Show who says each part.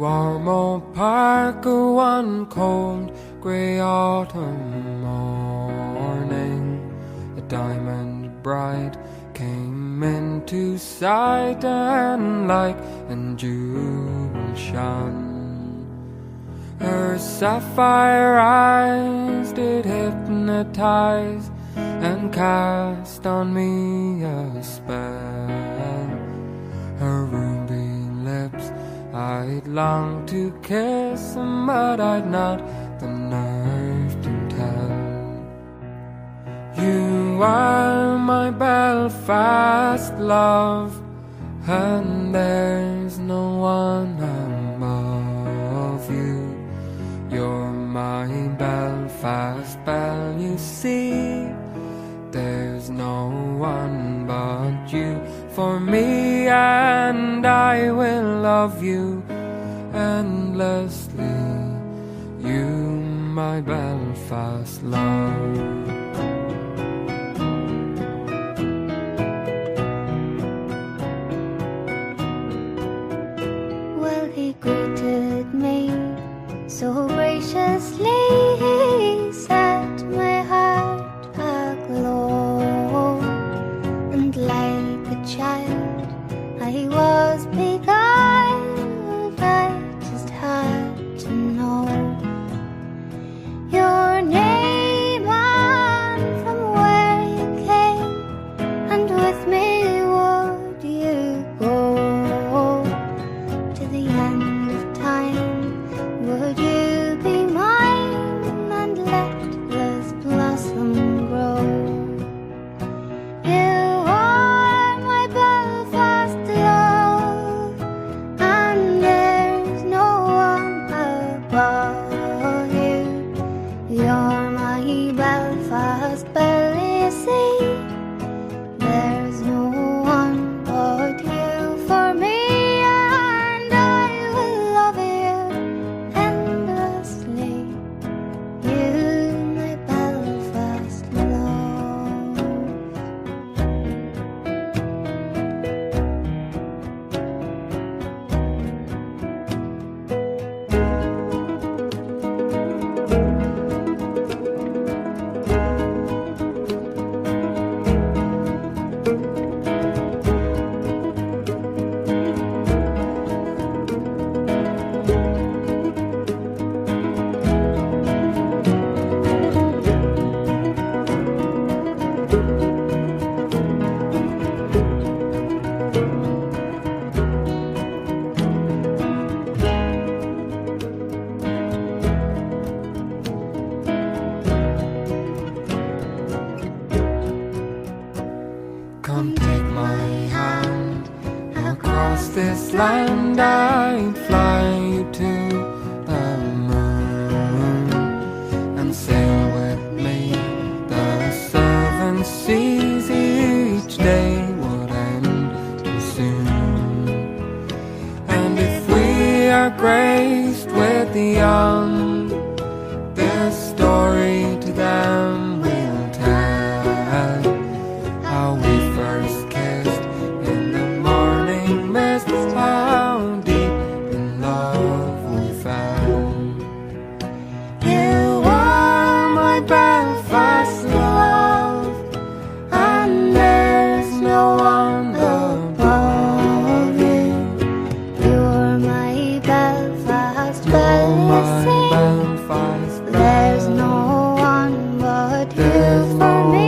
Speaker 1: Armo Park one cold grey autumn morning, a diamond bride came into sight, and like an jewel shone. Her sapphire eyes did hypnotize and cast on me a spell. Her ruby lips I'd long to kiss, but I'd not the nerve to tell. You are my Belfast love, and there's no one above you. You're my Belfast belle, you see. There's no one but you for me, and I will love you endlessly. You, my Belfast love.
Speaker 2: Well, he greeted me so graciously, he set my heart aglow, and like a child I was beguiled. I just had to know your name and from where you came, and with me would you go to the end of time. Would you be mine and let this blossom grow? You are my Belfast love, and there's no one above you. You're my Belfast belle, you see. There's no one but you for me, and I will love you endlessly. You, my Belfast love.
Speaker 1: Come take my hand, across this land I'd fly you to the moon, and sail with me the seven seas. Each day would end too soon, and if we are graced with the young, this story to them we'll tell, how we first kissed in the morning mist, how deep in love we fell. You are my Belfast love, and there's no one above you.
Speaker 2: You're my Belfast belle,
Speaker 1: My
Speaker 2: you see.
Speaker 1: Belfast
Speaker 2: There's
Speaker 1: love.
Speaker 2: no one but you
Speaker 1: There's
Speaker 2: for
Speaker 1: no
Speaker 2: me.